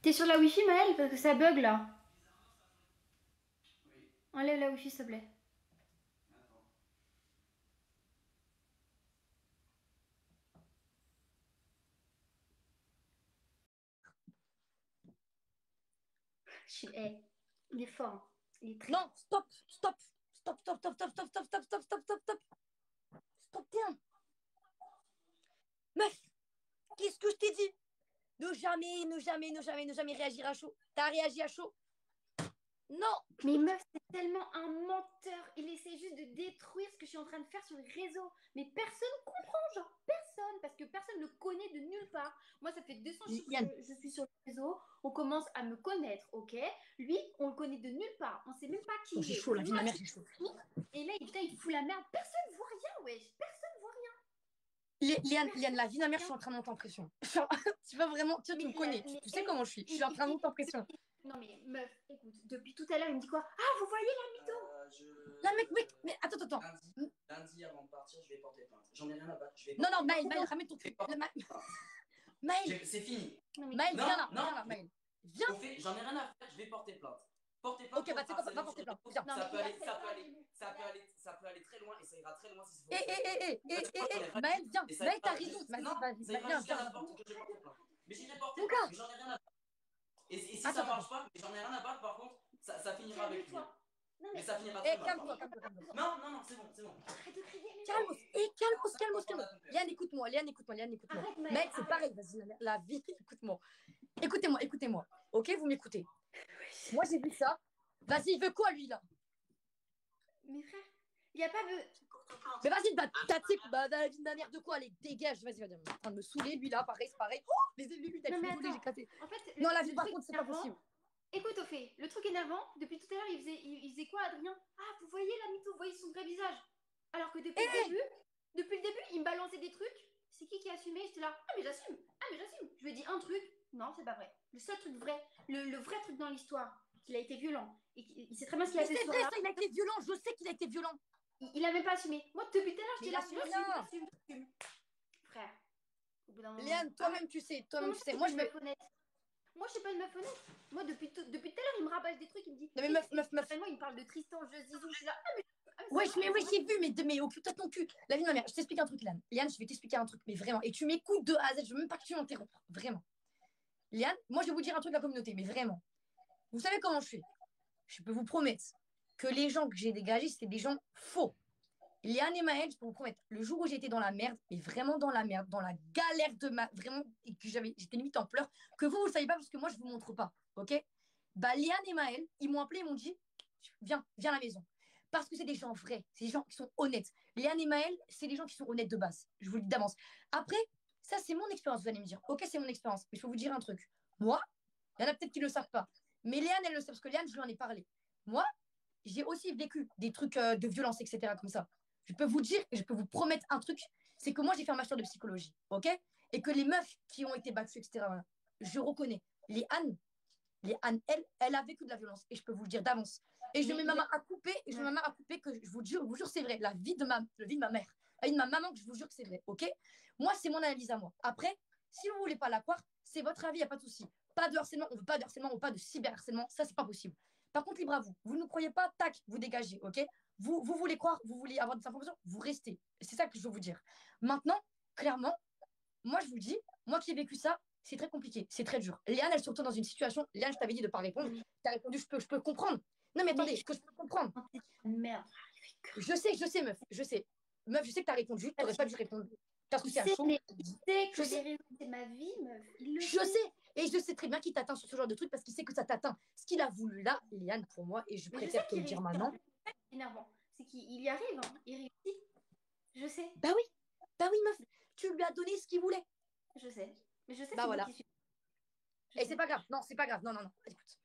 T'es sur la Wi-Fi, Maëlle? Parce que ça bug là. Oui, Enlève la Wi-Fi, s'il te plaît. attends. Eh, il est fort, hein. Il est très fort. Non, stop, stop, stop, stop, stop, stop, stop, stop, stop, stop, stop, stop, stop, stop, tiens. Meuf, qu'est-ce que je t'ai dit? Ne jamais, ne jamais, ne jamais, ne jamais réagir à chaud. T'as réagi à chaud? Non. Mais meuf, c'est tellement un menteur. Il essaie juste de détruire ce que je suis en train de faire sur les réseaux. Mais personne comprend, genre personne. Parce que personne ne le connaît de nulle part. Moi, ça fait 200 chiffres Yann, que je suis sur les réseaux. On commence à me connaître, ok? Lui, on le connaît de nulle part. On sait même pas oh, qui il j'ai est. chaud, la C'est vie de moi ma mère, qui j'ai chaud. tout. Et là, putain, il fout la merde. Personne voit rien, wesh. Personne voit rien. Liane, Liane, la Personne vie de voit ma mère, je suis rien. en train de monter en pression. Genre, tu vas vraiment, tu me connais, tu sais Hey, comment je suis. Je suis en train de monter en pression. non mais meuf, écoute, depuis tout à l'heure, il me dit quoi? Ah, vous voyez la mytho? Là, mec, mec, mais attends, attends, attends. Lundi, avant de partir, je vais porter plainte. J'en ai rien à battre. Je vais Non, porter non, plainte. Maël, Maël, ramène ton truc. Maël, C'est fini. Non mais Maël, Non, non. viens là, Maël. Viens. Au fait, j'en ai rien à faire. Je vais porter plainte. Porter plainte Ok, pour bah, tu sais quoi, va harcèlement porter sur plainte. les réseaux, Viens. non ça mais peut il aller, harcèle pas, mais bon, ça peut aller très loin et ça ira très loin si c'est Hé, faut le hé, faire. hé, hé, hé, Parce que moi, hé, j'en ai hé, rien à Maël, viens. et ça Maël, t'as ira raison. non, Vas-y, ça ira viens, jusqu'à viens. la porte que je vais porter plainte. Mais j'irai porter Mon plainte, gars, mais j'en ai rien à battre. Et si ça attends, marche attends. pas, mais j'en ai rien à battre, par contre, ça finira avec lui. calme-toi. Non Mais mais, ça finira très Hé, mal, par calme-toi, contre. calme-toi, calme-toi. Non, non, non, c'est bon, c'est bon. arrête de crier, mais non, Calmos, hé, calmos, calmos, Ça, parle calmos. à ton père. Liane, écoute-moi, Liane, écoute-moi, Liane, écoute-moi. arrête Maël, Mec, c'est arrête. pareil, vas-y, la vie, écoute-moi. Écoutez-moi, écoutez-moi. Ok, vous m'écoutez. Moi, j'ai vu ça. Vas-y, il veut quoi, lui, là? Mais frère, il y a pas de... Mais vas-y, bah, t'as, tu sais, bah, la vie de ma mère de quoi? Allez, dégage, vas-y, vas-y. Il est en train de me saouler, lui, là, pareil, c'est pareil. Oh, les lunettes, je Non suis mais désolée, j'ai attends, cassé. en fait, Non, la vie, le par truc contre, c'est pas énervant, possible. écoute au fait, le truc énervant, depuis tout à l'heure, il faisait quoi Adrien? Ah, vous voyez la mytho, vous voyez son vrai visage. Alors que Hé, depuis le début, il me balançait des trucs. C'est qui a assumé? J'étais là, ah mais j'assume, ah mais j'assume. Je lui ai dit un truc, non, c'est pas vrai. Le seul truc vrai, le vrai truc dans l'histoire, qu'il a été violent. Et il sait très bien ce qu'il a mais fait ce c'est vrai, soir-là. ça, il a été violent. Je sais qu'il a été violent. Il a même pas assumé. Moi, depuis tout à l'heure, Mais j'étais il là, assume j'assume, rien. j'assume, j'assume. Frère, au bout d'un moment, Liane, arrête. toi-même, tu sais, toi-même, Comment tu ça, sais. je suis Moi, pas je une fais. meuf honnête? Moi, je suis pas une meuf honnête. Moi, depuis tout à l'heure, il me rabâche des trucs. Il me dit, Non, mais meuf, et meuf, meuf. finalement, il me parle de Tristan, je Zizou. Je suis là, Ouais, c'est ouais, vrai. j'ai vu, mais occupe-toi de ton cul. La vie de ma mère. Je t'explique un truc, Liane. Liane, je vais t'expliquer un truc, mais vraiment. Et tu m'écoutes de A à Z. Je veux même pas que tu m'interrompes. Vraiment. Liane, moi, je vais vous dire un truc à la communauté, mais vraiment. Vous savez comment je suis? Je peux vous promettre que les gens que j'ai dégagés, c'était des gens faux. Liane et Maël, je peux vous promettre, le jour où j'étais dans la merde, mais vraiment dans la merde, dans la galère de ma. Vraiment, et que j'étais limite en pleurs, que vous ne savez pas parce que moi, je ne vous montre pas. OK? Bah, Liane et Maël, ils m'ont appelé, ils m'ont dit, viens, viens à la maison. Parce que c'est des gens vrais, c'est des gens qui sont honnêtes. Liane et Maël, c'est des gens qui sont honnêtes de base. Je vous le dis d'avance. Après, ça, c'est mon expérience, vous allez me dire. OK, c'est mon expérience. Mais je peux vous dire un truc. Moi, il y en a peut-être qui ne le savent pas. Mais Liane, elle le sait parce que Liane, je lui en ai parlé. Moi, j'ai aussi vécu des trucs de violence, etc. comme ça. Je peux vous dire, je peux vous promettre un truc, c'est que moi, j'ai fait un master de psychologie, ok? Et que les meufs qui ont été battues, etc., je reconnais. Les Anne, elle a vécu de la violence, et je peux vous le dire d'avance. Et je Mais mets ma il a... main à couper, et je mets ma Meuf, main à couper que je vous jure, c'est vrai. La vie de ma mère, la vie de ma maman, que je vous jure que c'est vrai, ok? Moi, c'est mon analyse à moi. Après, si vous voulez pas la croire, c'est votre avis, il n'y a pas de souci. Pas de harcèlement, on veut pas de harcèlement, on veut pas de cyberharcèlement, ça, c'est pas possible. Par contre, libre à vous. Vous ne croyez pas, tac, vous dégagez, ok? Vous voulez croire, vous voulez avoir des informations, vous restez. C'est ça que je veux vous dire. Maintenant, clairement, moi, je vous dis, moi qui ai vécu ça, c'est très compliqué, c'est très dur. Léane, elle se retrouve dans une situation. Léane, je t'avais dit de ne pas répondre. mais, Tu as répondu, je peux comprendre. Non, mais attendez, mais ce que je peux comprendre. merde. Je sais, meuf, je sais. Meuf, je sais que tu as répondu, tu n'aurais pas dû répondre. Ta Il souci à sait, chaud. mais il sait que Je les sais, réseaux, c'est ma vie, meuf. Il le je sait. sais. Et je sais très bien qu'il t'atteint sur ce genre de truc parce qu'il sait que ça t'atteint. Ce qu'il a voulu là, Léane, pour moi, et je Mais je sais préfère te qu'il le dire réussit en maintenant. plus. C'est énervant. C'est qu'il y arrive, hein. Il réussit. Je sais. Bah oui, bah oui, meuf, tu lui as donné ce qu'il voulait. Je sais. Mais je sais que Bah c'est moi qui voilà. suis. Je Et c'est sais. pas grave. Non, c'est pas grave. Non, non, non. Écoute.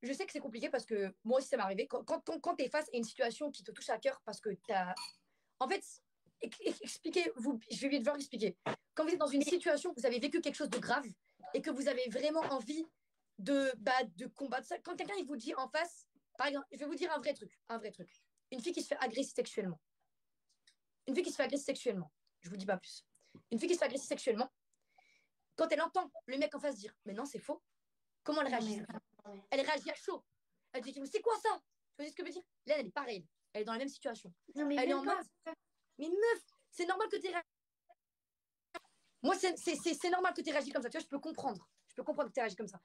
Je sais que c'est compliqué parce que moi aussi, ça m'est arrivé. Quand tu es face à une situation qui te touche à cœur parce que tu as. En fait, expliquez-vous, je vais devoir expliquer. Quand vous êtes dans une Mais situation où vous avez vécu quelque chose de grave et que vous avez vraiment envie de combattre ça, quand quelqu'un il vous dit en face, par exemple, je vais vous dire un vrai truc, un vrai truc. Une fille qui se fait agresser sexuellement. Une fille qui se fait agresser sexuellement. Je vous dis pas plus. Une fille qui se fait agresser sexuellement, quand elle entend le mec en face dire, mais non, c'est faux. Comment elle Non, réagit? mais- ouais. Elle réagit à chaud. Elle dit, mais c'est quoi ça? Tu vois ce que je veux dire? Là, elle est pareille. Elle est dans la même situation. Non, mais Elle est même en pas. mode, mais meuf, c'est normal que tu aies. Moi, c'est normal que tu aies réagi comme ça. Tu vois, je peux comprendre. Je peux comprendre que tu aies réagi comme ça.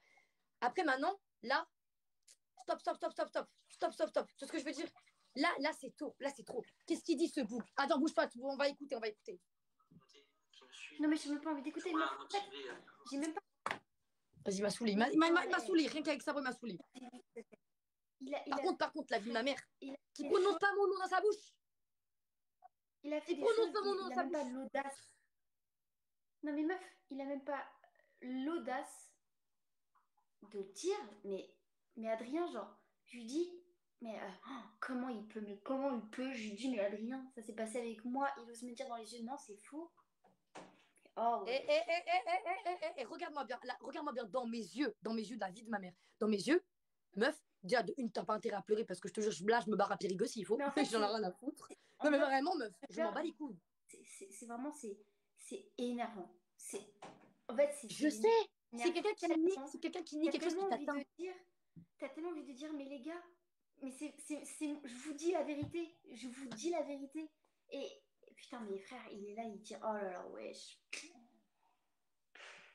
Après, maintenant, là, stop, stop, stop, stop, stop. Stop, stop, stop. Tu vois ce que je veux dire? Là, c'est trop. Là, c'est trop. Qu'est-ce qu'il dit, ce bouc? Attends, bouge pas. On va écouter, on va écouter. Non, mais j'ai même pas envie d'écouter. Mais en fait, j'ai même pas. Vas-y, il m'a saoulé. Il m'a saoulé. Rien qu'avec ça, il m'a saoulé. Par contre, la vie de ma mère, il a qui fait prononce chaud. pas mon nom dans sa bouche. Il a fait Il des prononce choses. pas mon nom dans Il a sa même pas bouche. l'audace. Non, mais meuf, il a même pas l'audace de dire. Mais Adrien, genre, je lui dis. Mais comment il peut? Mais comment il peut? Je lui dis, mais Adrien, ça s'est passé avec moi. Il ose me dire dans les yeux, non, c'est faux. Oh, Et, ouais. regarde-moi bien, là, regarde-moi bien dans mes yeux de la vie de ma mère. Dans mes yeux, meuf, déjà de une, t'as pas intérêt à pleurer parce que je te jure, là, je me barre à Périgueux s'il faut. Mais en fait, J'en ai rien à foutre. en Non, mais fait, vraiment, meuf, je m'en peur, bats les couilles. c'est vraiment, c'est énervant. En fait, Je sais, c'est quelqu'un qui nie, tellement. c'est quelqu'un qui nie T'as quelque chose qui tellement envie t'atteint. de dire, t'as tellement envie de dire, mais les gars, mais je vous dis la vérité, je vous dis la vérité. Et putain, mes frères, il est là, il dit, oh là là, wesh.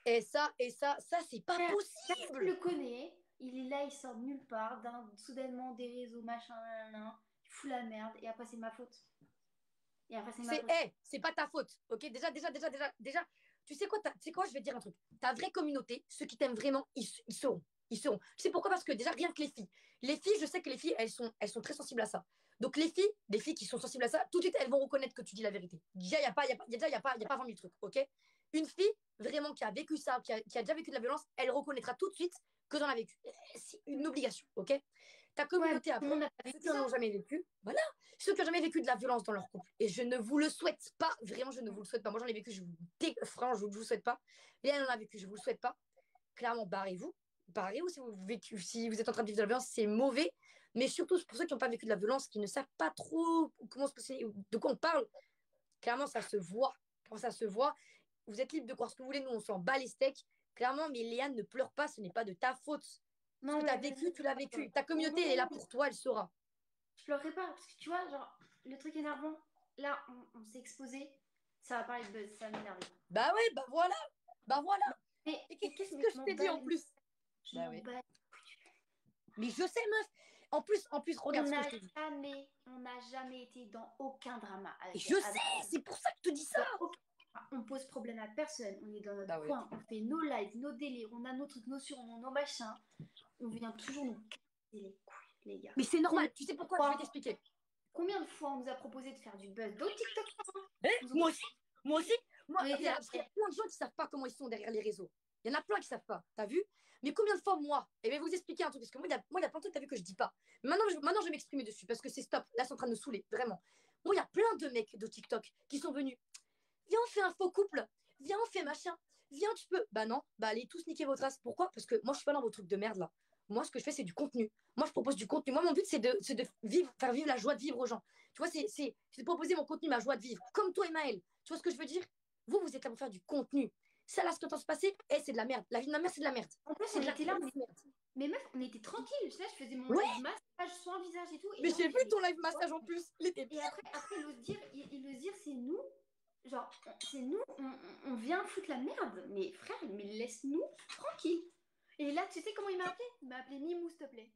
Et ça, c'est pas Frère, personne possible. le connaît, il est là, il sort de nulle part, soudainement des réseaux, machin, nan, il fout la merde, et après c'est ma faute. Et après c'est ma faute. C'est pas ta faute, ok? Déjà, tu sais quoi, je vais te dire un truc. Ta vraie communauté, ceux qui t'aiment vraiment, ils seront. Ils seront. Tu sais pourquoi? Parce que déjà, rien que les filles, je sais que les filles, elles sont très sensibles à ça. Donc, les filles qui sont sensibles à ça, tout de suite, elles vont reconnaître que tu dis la vérité. Déjà, il n'y a pas, y a pas 20 000 trucs, ok? Une fille, vraiment, qui a vécu ça, qui a déjà vécu de la violence, elle reconnaîtra tout de suite que j'en ai vécu. C'est une obligation, ok? Ta Ouais, communauté, tout le après, monde n'a pas ceux vécu qui n'en ça. ont jamais vécu, voilà, ceux qui n'ont jamais vécu de la violence dans leur couple. Et je ne vous le souhaite pas, vraiment, je ne vous le souhaite pas. Moi, j'en ai vécu, franchement, je ne vous souhaite pas. Et elle en a vécu, je ne vous le souhaite pas. Clairement, barrez-vous. Barrez-vous si vous êtes en train de vivre de la violence, c'est mauvais. Mais surtout, pour ceux qui n'ont pas vécu de la violence, qui ne savent pas trop comment se passer, de quoi on parle, clairement, ça se voit. Quand ça se voit, vous êtes libre de croire ce que vous voulez, nous, on s'en bat les steaks. Clairement, mais Léane, ne pleure pas, ce n'est pas de ta faute. Ce Non, que tu as mais vécu, tu l'as vécu. Ta communauté, elle est là pour toi, elle saura. je pleurerai pas, parce que tu vois, genre, le truc énervant, là, on s'est exposé, ça va parler de buzz, ça m'énerve. Bah ouais, bah voilà. Bah voilà. Mais Et qu'est-ce mais que je je m'en t'ai dit bats en plus? je Bah m'en ouais. bats. Mais je sais, meuf. En plus, regarde ce que je te dis. On n'a jamais été dans aucun drama Et avec je sais, c'est pour ça que je te dis ça. on pose problème à personne, on est dans notre Bah ouais. coin, on fait nos lives, nos délires, on a nos trucs, nos surnoms, nos machins. On vient toujours nous casser les couilles, les gars. Mais c'est normal, tu sais pourquoi? Je vais t'expliquer. Combien de fois on nous a proposé de faire du buzz dans TikTok? Moi aussi. Mais Il y a plein de gens qui savent pas comment ils sont derrière les réseaux. Il y en a plein qui savent pas, t'as vu? Mais combien de fois, moi, et je vais vous expliquer un truc, parce que moi, il y a plein de trucs, t'as vu, que je dis pas. Maintenant, je vais m'exprimer dessus, parce que c'est stop. Là, c'est en train de me saouler, vraiment. Moi, il y a plein de mecs de TikTok qui sont venus. Viens, on fait un faux couple. Viens, on fait machin. Viens, tu peux. Bah non, bah allez tous niquer votre race. Pourquoi? Parce que moi, je suis pas dans vos trucs de merde là. Moi, ce que je fais, c'est du contenu. Moi, je propose du contenu. Moi, mon but, c'est de faire vivre la joie de vivre aux gens. Tu vois, c'est de proposer mon contenu, ma joie de vivre. Comme toi et Maël. Tu vois ce que je veux dire? Vous êtes là pour faire du contenu. Ça, là, ce qui est en train de se passer, c'est de la merde. La vie de ma mère, c'est de la merde. En plus, C'est on de la était là, merde. mais meuf, on était tranquille. Là, je faisais mon Ouais. live massage, soin visage et tout. Et Mais là, j'ai on vu fait ton live massage en plus. Il était Et bien. après il ose dire, c'est nous. Genre, c'est nous, on vient foutre la merde. Mais frère, mais laisse-nous tranquille. Et là, tu sais comment il m'a appelé? Il m'a appelé Mimou, s'il te plaît.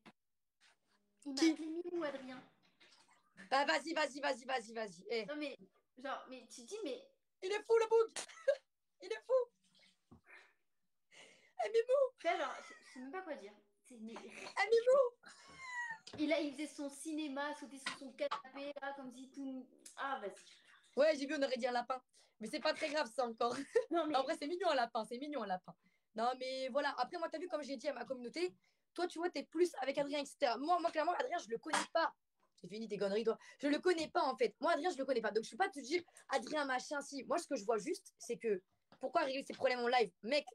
Il m'a Qui? appelé Mimou, Adrien. Bah, vas-y. Eh. Non, mais, genre, mais tu dis, mais. Il est fou, le bouc. Il est fou. Eh, Mimou. Là, genre, je sais même pas quoi dire. Mais... Eh, Mimou. Et là, il faisait son cinéma, sauter sur son canapé, là, comme si tout. Ah, vas-y. Ouais, j'ai vu, on aurait dit un lapin. Mais c'est pas très grave, ça encore. Non, mais. En vrai, c'est mignon un lapin, c'est mignon un lapin. Non, mais voilà. Après, moi, t'as vu, comme j'ai dit à ma communauté, toi, tu vois, t'es plus avec Adrien, etc. Moi, clairement, Adrien, je le connais pas. C'est fini tes conneries, toi. Je le connais pas, en fait. Moi, Adrien, je le connais pas. Donc, je peux pas te dire, Adrien, machin, si. Moi, ce que je vois juste, c'est que pourquoi régler ces problèmes en live? Mec,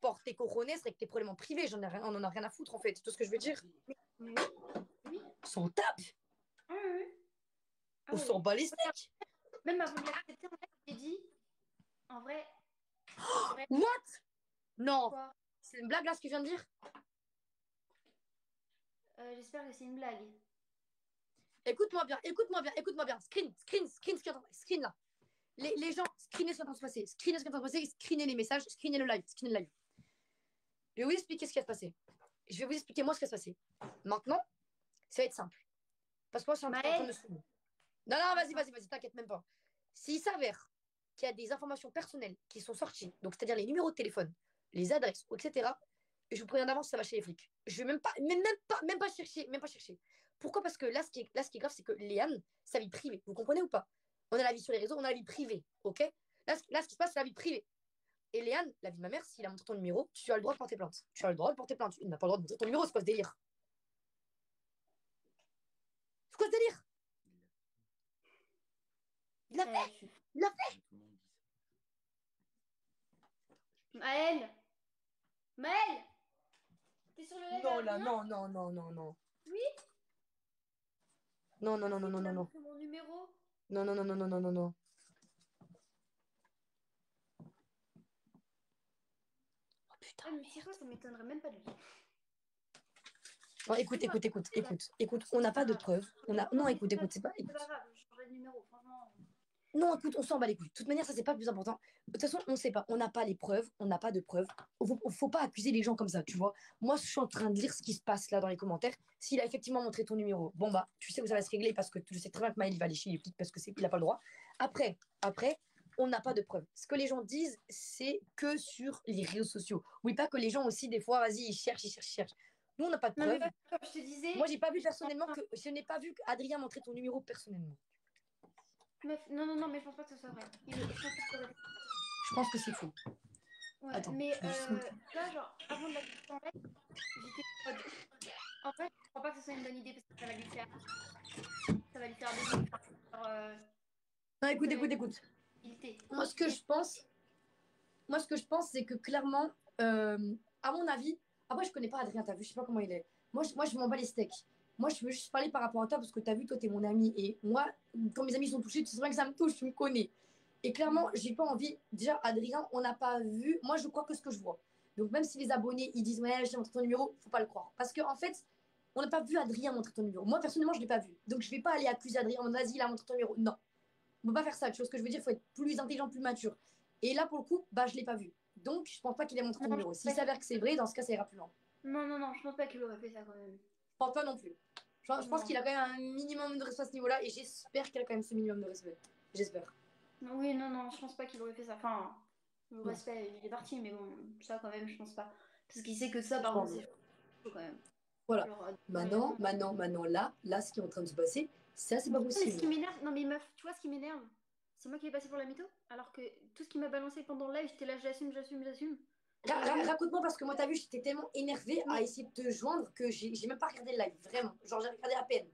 porte tes cojones, avec tes problèmes en privé. On en a rien à foutre, en fait. C'est tout ce que je veux dire. Oui. On s'en tape. Ah, oui. On s'en bat les steaks. Même avant de l'accepter, en fait, j'ai dit, en vrai. What? Non. Quoi? C'est une blague, là, ce que je viens de dire? J'espère que c'est une blague. Écoute-moi bien, écoute-moi bien, écoute-moi bien. Screen, screen là. Les gens, screenez ce qui est en train de se passer. Screenez ce qui est en train de se passer, screenez les messages, screenez le live, screenez le live. Je vais vous expliquer ce qui va se passer. Je vais vous expliquer moi ce qui va se passer. Maintenant, ça va être simple. Parce que moi, je suis en train de se... Non, non, vas-y, t'inquiète même pas. S'il s'avère qu'il y a des informations personnelles qui sont sorties, donc c'est-à-dire les numéros de téléphone, les adresses, etc., je vous préviens d'avance, ça va chez les flics. Je vais même pas chercher, même pas chercher. Pourquoi? Parce que là, ce qui est grave, c'est que Léane, sa vie privée, vous comprenez ou pas? On a la vie sur les réseaux, on a la vie privée, ok? Là, ce qui se passe, c'est la vie privée. Et Léane, la vie de ma mère, s'il a montré ton numéro, tu as le droit de porter plainte. Tu as le droit de porter plainte. Il n'a pas le droit de montrer ton numéro, c'est quoi ce délire? C'est quoi ce délire? Il l'a fait. Il l'a fait. Maëlle! Maëlle! T'es sur le live Non, avec là, Adrien? non. Oui? Non. Tu as montré mon numéro? Non. Oh putain. Ah, mais c'est quoi, ça m'étonnerait même pas de lui. Non, écoute, on n'a pas de preuves. Non, écoute, c'est pas. C'est pas grave, je changerai de numéro, franchement. Non, écoute, on s'en bat les couilles. De toute manière, ça, c'est pas le plus important. De toute façon, on sait pas. On n'a pas les preuves. On n'a pas de preuves. Faut pas accuser les gens comme ça, tu vois. Moi, je suis en train de lire ce qui se passe là dans les commentaires. S'il a effectivement montré ton numéro, bon, bah, tu sais où ça va se régler parce que tu sais très bien que Maël, il va aller chez les flics parce qu'il a pas le droit. Après, on n'a pas de preuves. Ce que les gens disent, c'est que sur les réseaux sociaux. Oui, pas que les gens aussi, des fois, vas-y, ils cherchent. Nous, on n'a pas de Non, mais preuves. comme je te disais. Moi, j'ai pas vu personnellement que. Je n'ai pas vu qu'Adrien montrer ton numéro personnellement. Non, mais je pense pas que ce soit vrai. Je pense que c'est faux. Ouais, Attends, mais je vais juste là, genre, avant de la quitter en live, j'étais en mode. En fait, je crois pas que ce soit une bonne idée parce que ça va lui faire. Ça va lui faire des trucs. Genre, non, écoute. Moi, ce que je pense, c'est que clairement, à mon avis, après, je connais pas Adrien, t'as vu, je sais pas comment il est. Moi, je m'en bats les steaks. Moi, je veux juste parler par rapport à toi parce que t'as vu, toi, t'es mon ami. Et moi, quand mes amis sont touchés, tu sais bien que ça me touche, tu me connais. Et clairement, j'ai pas envie. Déjà, Adrien, on n'a pas vu. Moi, je crois que ce que je vois. Donc, même si les abonnés, ils disent, ouais, j'ai montré ton numéro, faut pas le croire. Parce qu'en fait, on n'a pas vu Adrien montrer ton numéro. Moi, personnellement, je l'ai pas vu. Donc, je vais pas aller accuser Adrien en vas-y, il a montré ton numéro. Non. On peut pas faire ça. Tu vois ce que je veux dire? Il faut être plus intelligent, plus mature. Et là, pour le coup, bah, je l'ai pas vu. Donc, je pense pas qu'il ait montré ton non, numéro. S'il s'avère que c'est vrai, dans ce cas, ça ira plus loin. non, je pense pas qu'il aurait fait ça quand même. Je pense pas non plus. Je pense Non. qu'il a quand même un minimum de respect à ce niveau-là et j'espère qu'il a quand même ce minimum de respect. J'espère. Oui, non, je pense pas qu'il aurait fait ça. Enfin, le Non. respect, il est parti, mais bon, ça quand même, je pense pas. Parce qu'il sait que ça, Je par contre, pense. c'est chaud quand même. Voilà. Genre, Maintenant, là, ce qui est en train de se passer, ça, c'est pas mais ce possible. qui m'énerve, non mais meuf, tu vois ce qui m'énerve? C'est moi qui vais passer pour la mytho, alors que tout ce qui m'a balancé pendant le live, j'étais là, j'assume. Raconte-moi parce que moi, t'as vu, j'étais tellement énervée à Mais essayer de te joindre que j'ai même pas regardé le live, vraiment. Genre, j'ai regardé à peine.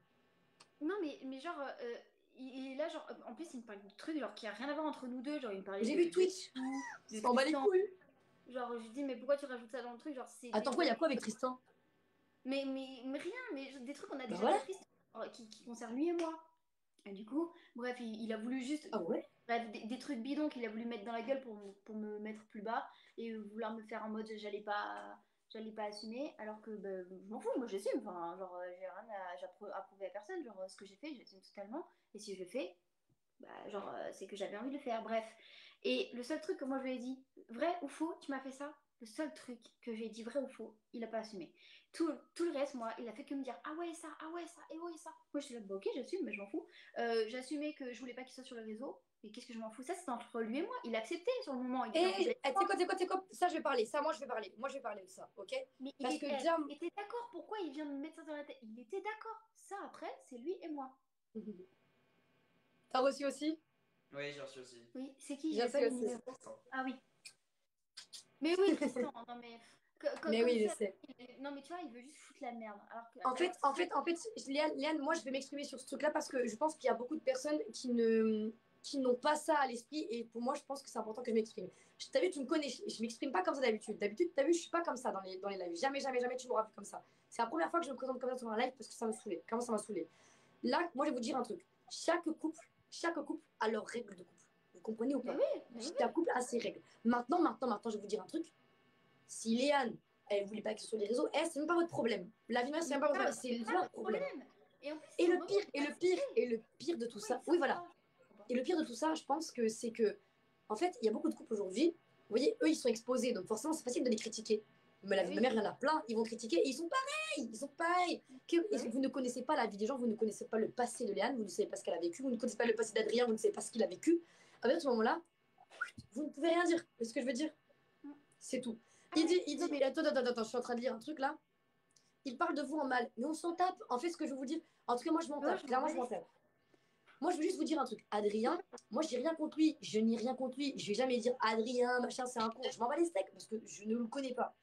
non, mais genre, il est là, genre, en plus, il me parlait de trucs, genre, qui a rien à voir entre nous deux, genre, il me parlait J'ai de vu Twitch. de S'en bat les Tristan. couilles. Genre, je lui dis, mais pourquoi tu rajoutes ça dans le truc? Genre, c'est des Attends, quoi, il y a trucs. quoi avec Tristan? Mais rien, mais des trucs qu'on a Bah déjà dit voilà. à Tristan, qui concernent lui et moi. Et du coup, bref, il a voulu juste. Ah ouais? Bref, des trucs bidons qu'il a voulu mettre dans la gueule pour me mettre plus bas et vouloir me faire en mode j'allais pas assumer, alors que bah, je m'en fous, moi j'assume. Enfin, genre, j'ai rien à prouver à personne. Genre, ce que j'ai fait, j'assume totalement. Et si je le fais, bah, genre, c'est que j'avais envie de le faire. Bref. Et le seul truc que moi je lui ai dit, vrai ou faux, tu m'as fait ça. Le seul truc que j'ai dit vrai ou faux, il a pas assumé. Tout le reste, moi, il a fait que me dire ah ouais, ça, et ouais, ça. Moi, je suis là, bah, ok, j'assume, mais je m'en fous. J'assumais que je voulais pas qu'il soit sur le réseau. Mais qu'est-ce que je m'en fous? Ça, c'est entre lui et moi. Il a accepté sur le moment. Il était en Et complet. tu sais quoi, ça je vais parler, ça moi je vais parler, de ça, ok? Mais Parce que déjà, il était d'accord. Pourquoi il vient de me mettre ça dans la tête? Il était d'accord. Ça, après, c'est lui et moi. t'as reçu aussi? Oui, j'ai reçu aussi. Oui, c'est qui? J'ai J'ai pas reçu les aussi. numéros. Ah oui. Mais oui, Tristan, non mais Mais comme oui, je ça, sais. non mais tu vois, il veut juste foutre la merde. Léane, moi je vais m'exprimer sur ce truc-là parce que je pense qu'il y a beaucoup de personnes qui n'ont pas ça à l'esprit et pour moi je pense que c'est important que je m'exprime. T'as vu, tu me connais, je m'exprime pas comme ça d'habitude. D'habitude, t'as vu, je suis pas comme ça dans les lives. Jamais tu m'auras vu comme ça. C'est la première fois que je me présente comme ça sur un live parce que ça m'a saoulé. Comment ça m'a saoulé? Là, moi je vais vous dire un truc. Chaque couple a leurs règles de couple. Vous comprenez ou Mais pas? oui, mais oui. Chaque couple a ses règles. Maintenant, je vais vous dire un truc. Si Léane Elle voulait pas que ce soit les réseaux. Eh, c'est même pas votre problème. La vie, c'est même pas votre problème. C'est leur problème. Et en plus, Et le pire de tout ça, oui, voilà. Et le pire de tout ça, je pense que c'est que, en fait, il y a beaucoup de couples aujourd'hui. Vous voyez, eux, ils sont exposés, donc forcément, c'est facile de les critiquer. Mais la vie de ma mère, il y en a plein, ils vont critiquer et ils sont pareils. Ils sont pareils. Vous ne connaissez pas la vie des gens, vous ne connaissez pas le passé de Léane, vous ne savez pas ce qu'elle a vécu, vous ne connaissez pas le passé d'Adrien, vous ne savez pas ce qu'il a vécu. À ce moment-là, vous ne pouvez rien dire. C'est ce que je veux dire. C'est tout. Il dit, mais attends, je suis en train de lire un truc là. Il parle de vous en mal, mais on s'en tape. En fait, ce que je veux vous dire, en tout cas, moi, je m'en tape. Clairement, je m'en tape. Moi, je veux juste vous dire un truc. Adrien, moi, j'ai rien contre lui. Je n'ai rien contre lui. Je vais jamais dire Adrien, machin, c'est un con. Je m'en bats les steaks parce que je ne le connais pas.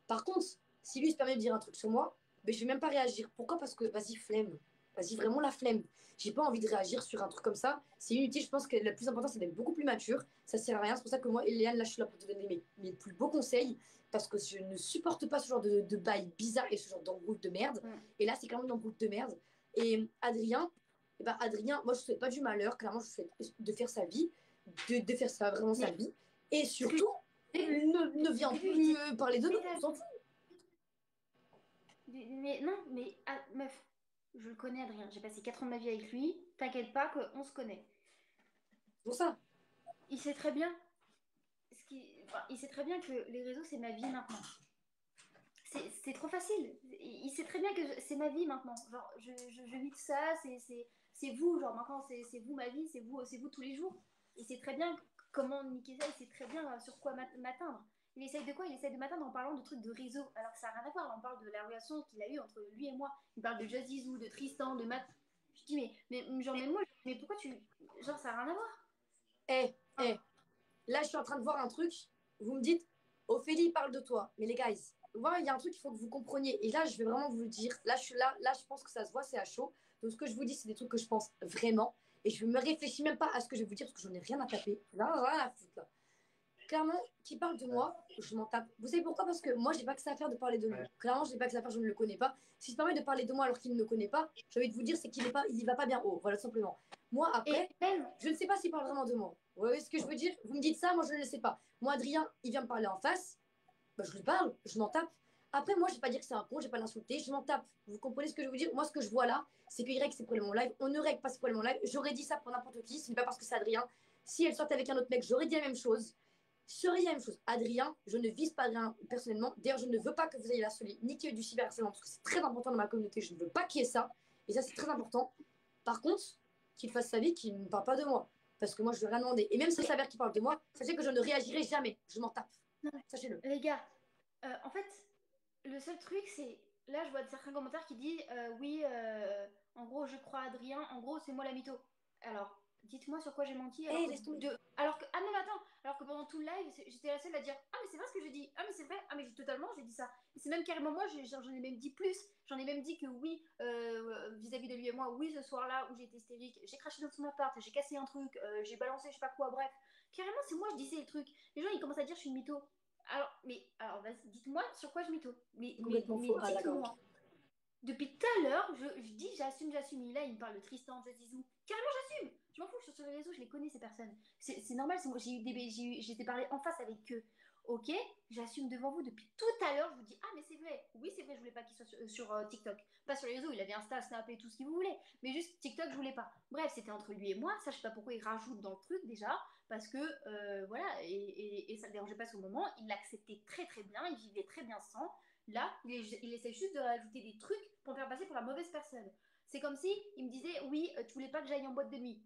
Par contre, si lui il se permet de dire un truc sur moi, ben, je vais même pas réagir. Pourquoi? Parce que, vas-y, flemme. Vas-y, vraiment la flemme. J'ai pas envie de réagir sur un truc comme ça. C'est inutile. Je pense que le plus important, c'est d'être beaucoup plus mature. Ça sert à rien. C'est pour ça que moi, Eliane, là, je suis là pour te donner mes plus beaux conseils. Parce que je ne supporte pas ce genre de bail bizarre et ce genre d'embrouille de merde. Et là, c'est clairement une embrouille de merde. Et Adrien, eh ben, Adrien, moi, je ne souhaite pas du malheur. Clairement, je souhaite de faire sa vie, de faire ça, vraiment sa vie. Et surtout, ne viens plus parler de nous, on s'en fout. Mais non, mais meuf, je le connais, Adrien. J'ai passé 4 ans de ma vie avec lui. T'inquiète pas qu'on se connaît. Pour ça. Il sait très bien. Il sait très bien que les réseaux, c'est ma vie maintenant. C'est trop facile. Il sait très bien que c'est ma vie maintenant. Genre, je vis de ça, c'est vous. Genre, maintenant, c'est vous ma vie, c'est vous tous les jours. Il sait très bien comment niquer ça, il sait très bien sur quoi m'atteindre. Il essaye de quoi? Il essaye de m'atteindre en parlant de trucs de réseau. Alors que ça n'a rien à voir. Là, on parle de la relation qu'il a eue entre lui et moi. Il parle de Jazizou, de Tristan, de Matt. Je dis, mais pourquoi tu. Genre, ça n'a rien à voir. Là, je suis en train de voir un truc. Vous me dites, Ophélie parle de toi. Mais les gars, voilà, il y a un truc qu'il faut que vous compreniez. Et là, je vais vraiment vous le dire. Là, je suis là, je pense que ça se voit, c'est à chaud. Donc, ce que je vous dis, c'est des trucs que je pense vraiment. Et je ne me réfléchis même pas à ce que je vais vous dire parce que j'en ai rien à taper. Là, rien à foutre, là. Clairement, qui parle de moi, je m'en tape. Vous savez pourquoi? Parce que moi, j'ai pas que ça à faire de parler de lui. Clairement, j'ai pas que ça à faire, je ne le connais pas. Si je permets de parler de moi alors qu'il ne me connaît pas, j'ai envie de vous dire, c'est qu'il est pas, il va pas bien haut. Voilà, tout simplement. Moi, après, je ne sais pas s'il parle vraiment de moi. Vous voyez ce que je veux dire? Vous me dites ça, moi, je ne le sais pas. Moi, Adrien, il vient me parler en face. Bah, je lui parle, je m'en tape. Après, moi, je vais pas dire que c'est un con, je vais pas l'insulter, je m'en tape. Vous comprenez ce que je veux dire? Moi, ce que je vois là, c'est qu'il règle ses problèmes en live. On ne règle pas ses problèmes en live. J'aurais dit ça pour n'importe qui, ce n'est pas parce que c'est Adrien. Si elle sortait avec un autre mec, j'aurais dit la même chose. Serait la même chose. Adrien, je ne vise pas Adrien personnellement. D'ailleurs, je ne veux pas que vous ayez la solide, ni qu'il y ait du cyberharcèlement, parce que c'est très important dans ma communauté. Je ne veux pas qu'il y ait ça. Et ça, c'est très important. Par contre, qu'il fasse sa vie, qu'il ne parle pas de moi. Parce que moi, je ne veux rien demander. Et même s'il s'avère qu'il parle de moi, sachez que je ne réagirai jamais. Je m'en tape. Sachez-le. Les gars, en fait, le seul truc, c'est. Là, je vois certains commentaires qui disent oui, en gros, je crois à Adrien, en gros, c'est moi la mytho. Alors, dites-moi sur quoi j'ai menti. Alors que. Ah non, mais attends, alors que pendant tout le live, j'étais la seule à dire ah, mais c'est vrai ce que j'ai dit. Ah, mais c'est vrai. Ah, mais totalement, j'ai dit ça. Et c'est même carrément moi, j'en ai même dit plus. J'en ai même dit que oui, vis-à-vis de lui et moi, oui, ce soir-là où j'étais hystérique, j'ai craché dans son appart, j'ai cassé un truc, j'ai balancé je sais pas quoi, bref. Carrément, c'est moi, je disais le truc. Les gens, ils commencent à dire je suis une mytho. Alors, vas-y, dites-moi sur quoi je mytho. Mais dites-moi. Depuis tout à l'heure, je dis j'assume. Et là, il me parle de Tristan, de Zizou. Carrément, j'assume. Je m'en fous, je suis sur les réseaux, je les connais ces personnes. C'est normal, moi, j'étais parlé en face avec eux. Ok, j'assume devant vous depuis tout à l'heure. Je vous dis, ah, mais c'est vrai. Oui, c'est vrai, je voulais pas qu'il soit sur TikTok. Pas sur les réseaux, il avait Insta, Snap et tout ce que vous voulez. Mais juste TikTok, je voulais pas. Bref, c'était entre lui et moi. Ça, je sais pas pourquoi il rajoute dans le truc déjà. Parce que, voilà, et ça ne le dérangeait pas sur le moment. Il l'acceptait très très bien, il vivait très bien sans. Là, il essaie juste de rajouter des trucs pour me faire passer pour la mauvaise personne. C'est comme si il me disait, oui, tu voulais pas que j'aille en boîte de nuit.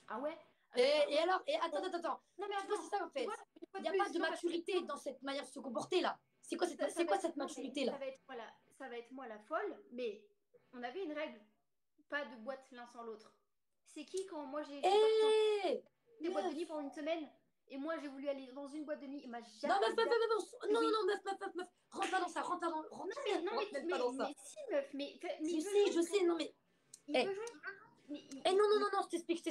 Ah ouais? Et alors, attends. Non mais attends, c'est ça en fait. Il n'y a pas de maturité dans cette manière de se comporter là. C'est quoi cette maturité là? Ça va être moi la folle, mais on avait une règle. Pas de boîte l'un sans l'autre. C'est qui quand moi j'ai des boîtes de nuit pendant une semaine et moi j'ai voulu aller dans une boîte de nuit, il m'a jamais. Non, meuf, rentre pas dans ça, rentre pas dans mais si, meuf, mais je sais, non mais. Il veut jouer. Non, je t'explique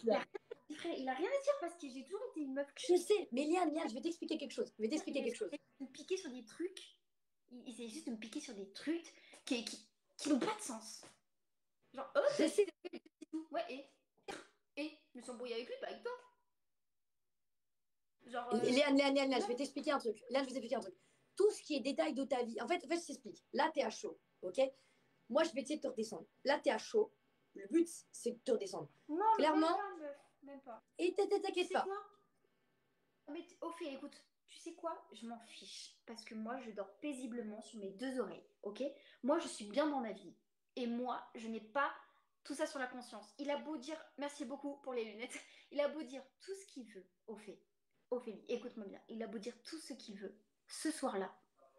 là. Il a rien à dire parce que j'ai toujours été une meuf. Je sais, mais Liane, je vais t'expliquer quelque chose. Il me piquer sur des trucs. Il essaie juste de me piquer sur des trucs qui n'ont pas de sens. Genre, je sais. Ouais, et je me suis embrouillée avec lui, pas avec toi. Genre. Liane, je vais t'expliquer un truc. tout ce qui est détail de ta vie. En fait, je t'explique. Là, tu es à chaud, ok? Moi, je vais essayer de te redescendre. Là, tu es à chaud. Le but, c'est de te redescendre. Non, Clairement. même pas, meuf, même pas. Et Tu t'inquiète sais pas. quoi? Mais au fait, écoute, tu sais quoi? Je m'en fiche. Parce que moi, je dors paisiblement sur mes deux oreilles, ok? Moi, je suis bien dans ma vie. Et moi, je n'ai pas tout ça sur la conscience. Il a beau dire, merci beaucoup pour les lunettes, il a beau dire tout ce qu'il veut, au fait. Ophélie, écoute-moi bien. Il a beau dire tout ce qu'il veut. Ce soir-là,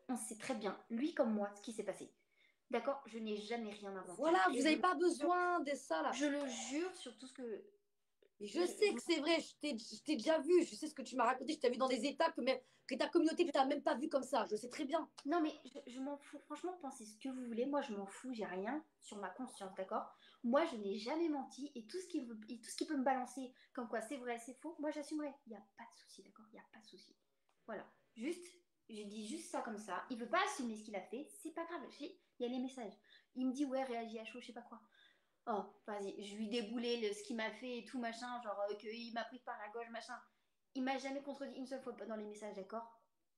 on sait très bien, lui comme moi, ce qui s'est passé. D'accord? Je n'ai jamais rien inventé. Voilà, Et vous n'avez pas besoin de ça, là. je le jure sur tout ce que... Je sais que c'est vrai, je t'ai déjà vu, je sais ce que tu m'as raconté, je t'ai vu dans des états que ta communauté ne t'a même pas vu comme ça, je sais très bien. Non, mais je m'en fous. Franchement, pensez ce que vous voulez. Moi, je m'en fous. J'ai rien sur ma conscience, d'accord? Moi, je n'ai jamais menti. Et tout ce qu'il veut, et tout ce qui peut me balancer, comme quoi c'est vrai, c'est faux, moi, j'assumerai. Il n'y a pas de souci, d'accord? Il n'y a pas de souci. Voilà. Juste, je dis juste ça comme ça. Il veut pas assumer ce qu'il a fait. C'est pas grave. Il y a les messages. Il me dit, ouais, réagis à chaud, je sais pas quoi. Oh, vas-y, je lui déboulais ce qu'il m'a fait et tout, machin. Genre, qu'il m'a pris par la gauche, machin. Il m'a jamais contredit une seule fois dans les messages, d'accord?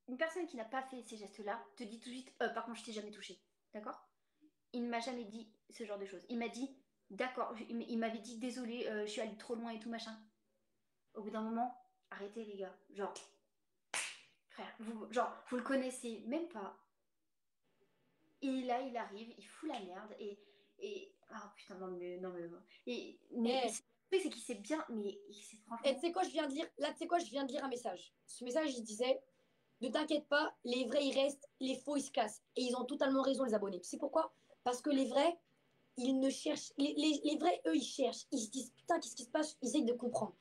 Une personne qui n'a pas fait ces gestes-là te dit tout de suite, par contre, je t'ai jamais touché. D'accord? Il ne m'a jamais dit ce genre de choses. Il m'a dit, d'accord, il m'avait dit, désolé, je suis allée trop loin et tout, machin. Au bout d'un moment, arrêtez, les gars. Genre, frère, vous le connaissez même pas. Et là, il arrive, il fout la merde ah putain, non, mais. Non, mais Eh, le truc, c'est qu'il sait bien, mais il sait Et franchement. tu sais quoi, je viens de lire, là, tu sais quoi, je viens de lire un message. Ce message, il disait, ne t'inquiète pas, les vrais, ils restent, les faux, ils se cassent. Et ils ont totalement raison, les abonnés. Tu sais pourquoi? Parce que les vrais, ils ne cherchent, les vrais, eux, ils cherchent. Ils se disent, putain, qu'est-ce qui se passe? Ils essayent de comprendre.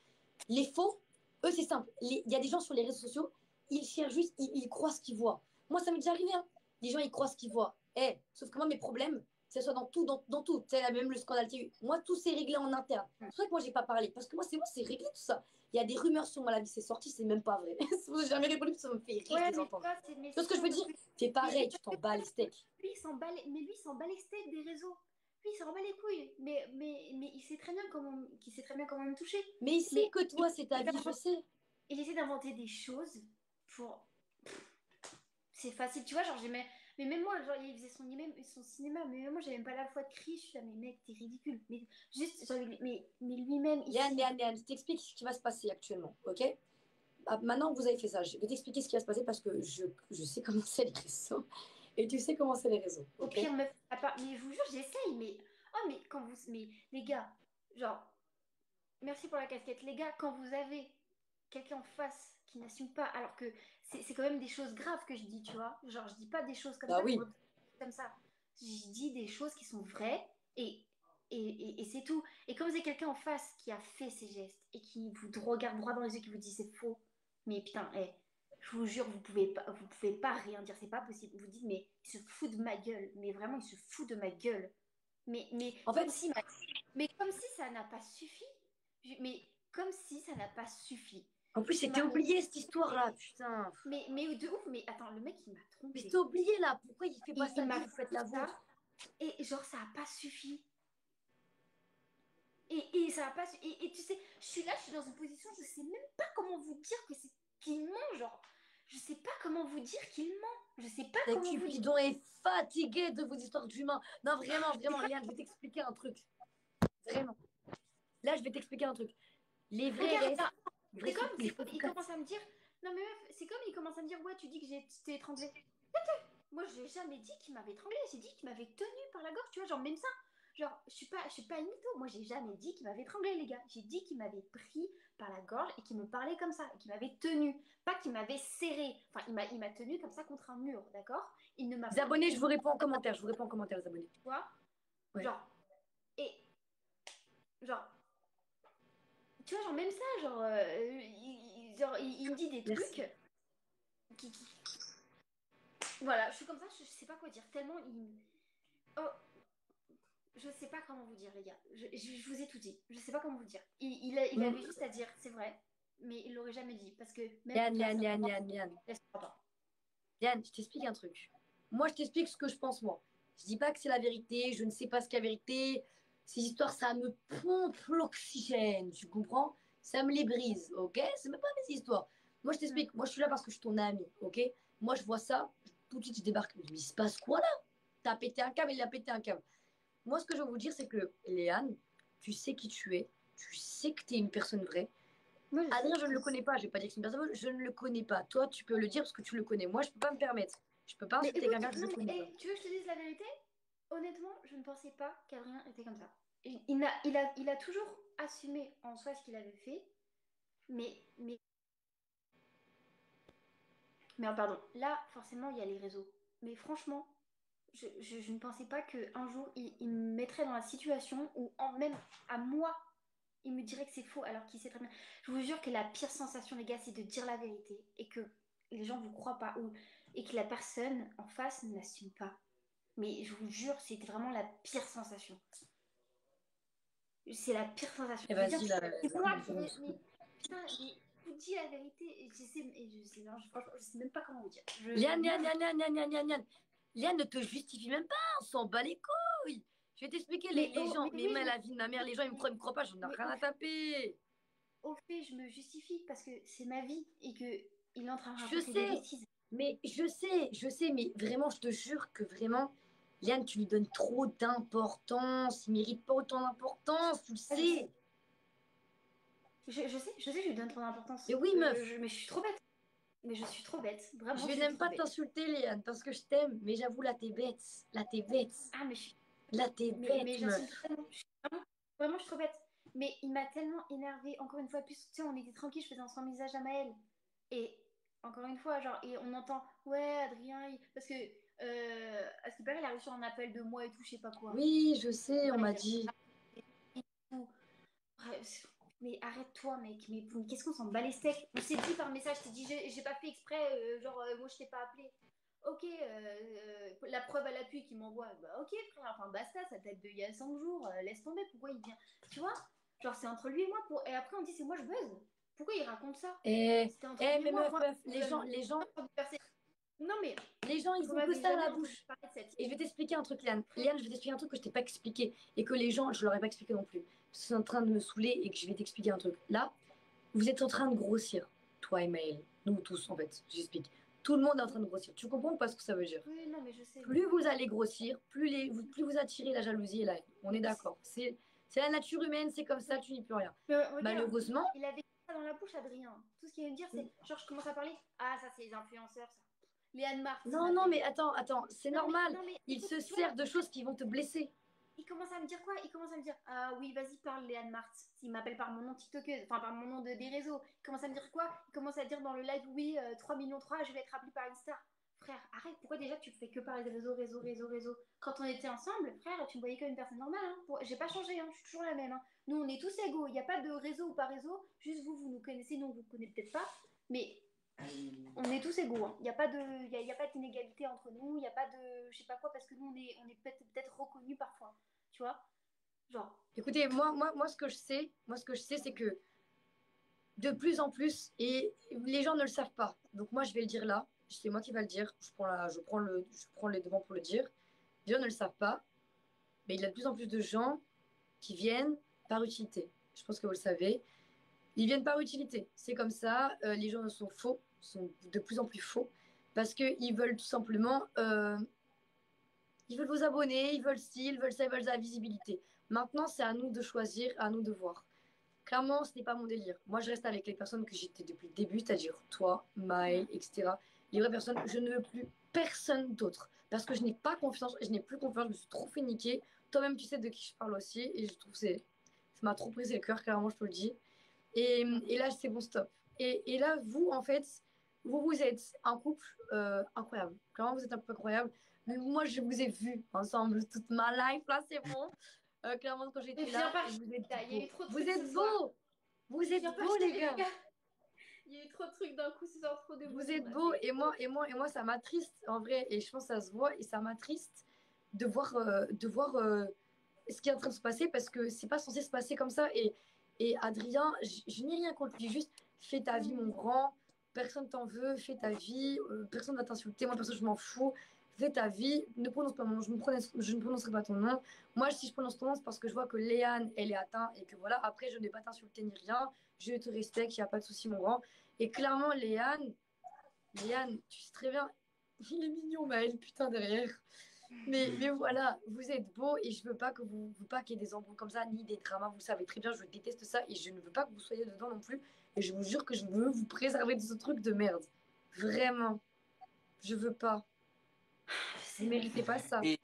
Les faux, eux, c'est simple. Il y a des gens sur les réseaux sociaux, ils cherchent juste, ils croient ce qu'ils voient. Moi, ça m'est déjà arrivé, hein. Les gens, ils croient ce qu'ils voient. Sauf que moi, mes problèmes, que ce soit dans tout, dans tout. Tu sais, même le scandale qu'il y a eu. Moi, tout s'est réglé en interne. C'est pour ça que moi, j'ai pas parlé. Parce que moi, c'est réglé tout ça. Il y a des rumeurs sur moi, la vie, c'est sorti, c'est même pas vrai. J'ai jamais répondu, ça me fait rire Ouais, de les mais entendre. ça, c'est mais Tu vois ce que je veux dire? Fais pareil, tu t'en bats les steaks. lui, il s'en bat les steaks des réseaux. Lui, il s'en bat les couilles. Mais il sait très bien qu'il sait très bien comment me toucher. Mais il Mais sait que toi, c'est ta vie, je sais. il essaie d'inventer des choses pour. C'est facile, tu vois. Genre, mais même moi, genre, il faisait son cinéma. Mais même moi, j'avais même pas la foi de Chris. Je suis là, mais mec, t'es ridicule. Mais juste, genre, mais lui-même, il Yann, je t'explique ce qui va se passer actuellement, ok? Maintenant que vous avez fait ça, je vais t'expliquer ce qui va se passer parce que je sais comment c'est les réseaux. Et tu sais comment c'est les réseaux. Au Ok. pire, meuf, mais je vous jure, j'essaye. Mais. Oh, mais quand vous. Mais les gars, genre. Merci pour la casquette. Les gars, quand vous avez quelqu'un en face qui n'assume pas, alors que c'est quand même des choses graves que je dis, tu vois. Genre, je dis pas des choses Bah oui. comme ça. Je dis des choses qui sont vraies et c'est tout. Et quand vous avez quelqu'un en face qui a fait ces gestes et qui vous regarde droit dans les yeux, qui vous dit c'est faux, mais putain, je vous jure, vous pouvez pas rien dire, c'est pas possible. Vous dites, mais il se fout de ma gueule. Mais vraiment, il se fout de ma gueule. Mais, En comme fait, si, mais comme si ça n'a pas suffi. Mais comme si ça n'a pas suffi. en plus, c'était oublié cette histoire-là, putain. Mais de ouf, mais attends, le mec il m'a Mais trompé. c'était oublié là, pourquoi il fait pas Il sa m'a vie, vous faites la fait ça, vôtre? et genre ça a pas suffi. Et ça a pas suffi. Et tu sais, je suis là, je suis dans une position, je sais même pas comment vous dire que c'est qu'il ment, genre. Je sais pas comment vous dire qu'il ment. Je sais pas Et comment vous dire. Cupidon est fatigué de vos histoires d'humains. Non, vraiment, vraiment, Léane, je vais t'expliquer un truc. Vraiment. Là, je vais t'expliquer un truc. Les vrais Regarde, restent. là, Les c'est faux comme tout il cassent. commence à me dire. Non mais meuf, c'est comme il commence à me dire, ouais, tu dis que j'ai t'ai étranglé. Moi, je n'ai jamais dit qu'il m'avait étranglé, j'ai dit qu'il m'avait tenu par la gorge, tu vois, genre même ça. Genre, je suis pas une mytho. Moi, j'ai jamais dit qu'il m'avait étranglé, les gars. J'ai dit qu'il m'avait pris par la gorge et qu'il me parlait comme ça, et qu'il m'avait tenu, pas qu'il m'avait serré. Enfin, il m'a tenu comme ça contre un mur, d'accord? Il ne m'a Les pas, abonnés, je vous réponds en commentaire. Je vous réponds en commentaire, les abonnés. tu vois? Ouais. Genre, et genre, tu vois, genre même ça, genre, il me dit des Merci. trucs qui. Voilà, je suis comme ça, je sais pas quoi dire. Tellement il. Oh, je sais pas comment vous dire, les gars. Je vous ai tout dit. Je sais pas comment vous dire. Il avait juste à dire, c'est vrai, mais il l'aurait jamais dit. Parce que même Yann, toi, Yann, ça Yann, Yann, Yann. laisse-moi pas. Yann, je t'explique un truc. Moi, je t'explique ce que je pense, moi. Je dis pas que c'est la vérité, je ne sais pas ce qu'est la vérité. Ces histoires, ça me pompe l'oxygène, tu comprends? Ça me les brise, ok? C'est même pas mes histoires. Moi, je t'explique. Moi, je suis là parce que je suis ton ami, ok? Moi, je vois ça. tout de suite, je débarque. Mais il se passe quoi là? T'as pété un câble, il a pété un câble. Moi, ce que je veux vous dire, c'est que Léane, tu sais qui tu es, tu sais que tu es une personne vraie. Moi, Adrien, je ne le connais pas, je vais pas dire que c'est une personne vraie, je ne le connais pas. Toi, tu peux le dire parce que tu le connais. Moi, je peux pas me permettre. Je peux pas Mais insulter écoute, quelqu'un que je non, ne connais pas. tu veux que je te dise la vérité? Honnêtement, je ne pensais pas qu'Adrien était comme ça. Il a toujours assumé en soi ce qu'il avait fait, mais, mais, mais pardon, là, forcément, il y a les réseaux. Mais franchement, je ne pensais pas qu'un jour, il me mettrait dans la situation où, même à moi, il me dirait que c'est faux alors qu'il sait très bien. Je vous jure que la pire sensation, les gars, c'est de dire la vérité et que les gens vous croient pas et que la personne en face n'assume pas. Mais je vous jure, c'était vraiment la pire sensation. C'est la pire sensation. Et Je veux dire, vas-y, là. c'est moi qui mais putain, mais je vous dis la vérité non, franchement, je sais même pas comment vous dire. Liane, Liane, Liane, Liane, Liane, Liane, Liane. Liane, ne te justifie même pas, on s'en bat les couilles. Je vais t'expliquer, les gens, mais oui, même la vie de ma mère, les gens, ils me croient pas, j'en ai mais rien à taper. au fait, je me justifie parce que c'est ma vie et que il est en train de Je raconter des sais, bêtises. mais je sais, mais vraiment, je te jure que vraiment, Liane, tu lui donnes trop d'importance. Il mérite pas autant d'importance, tu le Ah, sais. Je sais que je lui donne trop d'importance. Et oui, meuf, Mais je suis trop bête. Mais je suis trop bête. Vraiment, je je suis n'aime trop pas bête. t'insulter, Liane, parce que je t'aime, mais j'avoue, là, t'es bête. Là, t'es bête. Ah, mais je suis Là, t'es mais bête, j'insulte meuf. tellement. Vraiment, je suis trop bête. Mais il m'a tellement énervée. Encore une fois, plus, tu sais, on était tranquille, je faisais un soin visage à Maëlle. Et encore une fois, genre, et on entend, ouais, Adrien, parce que, à ce qui paraît, il a reçu un appel de moi et tout, je sais pas quoi. Oui, je sais, on Voilà, m'a il a dit. et tout. Bref, mais arrête-toi, mec. Mais qu'est-ce qu'on s'en bat les steaks? On s'est dit par message, je t'ai dit, j'ai pas fait exprès, moi, je t'ai pas appelé. Ok, la preuve à l'appui qui m'envoie, bah ok frère, enfin basta, ça date d'il y a 5 jours, laisse tomber, pourquoi il vient? Tu vois? Genre c'est entre lui et moi, et après on dit c'est moi je buzz. Pourquoi il raconte ça? C'était entre lui et Mais moi, meuf, meuf, Non mais, les gens, ils vous ont que m'avez ça à jamais la entendu bouche. parler de cette Et je vais t'expliquer un truc, Liane. Liane, je vais t'expliquer un truc que je t'ai pas expliqué et que les gens, je leur ai pas expliqué non plus. Parce que c'est en train de me saouler et que je vais t'expliquer un truc. Là, vous êtes en train de grossir, toi et Maël, nous tous en fait, j'explique. Tout le monde est en train de grossir. Tu comprends pas ce que ça veut dire? Oui, non mais je sais. Plus vous allez grossir, plus vous attirez la jalousie et la haine. On est d'accord. C'est la nature humaine, c'est comme ça, tu n'y peux rien. Mais regarde, Malheureusement, il avait ça dans la bouche, Adrien. Tout ce qu'il vient me dire, c'est genre je commence à parler. Ah, ça c'est les influenceurs, ça. Léane Marthe, il non, non, m'appelle. mais attends, c'est normal. Non mais Il écoute, se tu vois, sert de choses qui vont te blesser. il commence à me dire quoi? Il commence à me dire ah oui, vas-y, parle Léane Marthe. Il m'appelle par mon nom TikTokeuse, enfin par mon nom des réseaux. Il commence à me dire quoi? Il commence à dire dans le live oui, 3 millions 3, je vais être appelé par une star. Frère, arrête, pourquoi déjà tu fais que parler des réseaux? Quand on était ensemble, frère, tu me voyais comme une personne normale. Hein. J'ai pas changé, hein, je suis toujours la même. Hein. Nous, on est tous égaux. Il n'y a pas de réseau ou pas réseau. Juste vous, vous nous connaissez, nous, on vous connaît peut-être pas. Mais on est tous égaux. Hein. Il n'y a pas de, y a pas d'inégalité entre nous. Il n'y a pas de, je sais pas quoi, parce que nous, on est peut-être reconnus parfois. Tu vois? Genre. Écoutez, moi, ce que je sais, c'est que de plus en plus, et les gens ne le savent pas. Donc moi, je vais le dire là. C'est moi qui va le dire. Je prends les devants pour le dire. Les gens ne le savent pas, mais il y a de plus en plus de gens qui viennent par utilité. Je pense que vous le savez. Ils viennent par utilité. C'est comme ça. Les gens sont faux, sont de plus en plus faux, parce qu'ils veulent tout simplement, ils veulent vous abonner, ils veulent ci, ils veulent ça, ils veulent la visibilité. Maintenant, c'est à nous de choisir, à nous de voir. Clairement, ce n'est pas mon délire. Moi, je reste avec les personnes que j'étais depuis le début, c'est-à-dire toi, Maël, etc. Les vraies personnes, je ne veux plus personne d'autre. Parce que je n'ai pas confiance, je n'ai plus confiance, je me suis trop fait niquer. Toi-même, tu sais de qui je parle aussi. Et je trouve que ça m'a trop brisé le cœur, clairement, je te le dis. Et là, c'est bon, stop. Et là, vous, en fait, vous êtes un couple incroyable. Clairement, vous êtes un couple incroyable. Moi, je vous ai vu ensemble toute ma life, là, c'est bon. Clairement, quand Mais j'étais viens là, pas, vous êtes il y a beaux. eu trop de Vous trucs ce êtes soir. beaux. Vous êtes Viens pas, beaux, je les t'avais gars. dit. Il y a eu trop de trucs d'un coup ce soir, trop Vous d'émotions êtes là. beaux. Et moi, ça m'attriste, en vrai. Et je pense que ça se voit. Et ça m'attriste de voir ce qui est en train de se passer parce que c'est pas censé se passer comme ça. Et Adrien, je n'ai rien contre lui. Juste, fais ta vie, mon grand. Personne t'en veut. Fais ta vie. Personne va t'insulter. Moi, personne, je m'en fous. Fais ta vie. Ne prononce pas mon nom. Je ne prononcerai pas ton nom. Moi, si je prononce ton nom, c'est parce que je vois que Léane, elle est atteinte et que voilà. Après, je ne vais pas t'insulter ni rien. Je te respecte. Il n'y a pas de souci, mon grand. Et clairement, Léane, tu sais très bien, Il est mignon, Maël, putain, derrière. Mais voilà, vous êtes beau et je veux pas que vous pas qu'il y ait des embrouilles comme ça, ni des dramas. Vous savez très bien, je déteste ça et je ne veux pas que vous soyez dedans non plus. Et je vous jure que je veux vous préserver de ce truc de merde. Vraiment. Je veux pas. Vous méritez pas ça. Et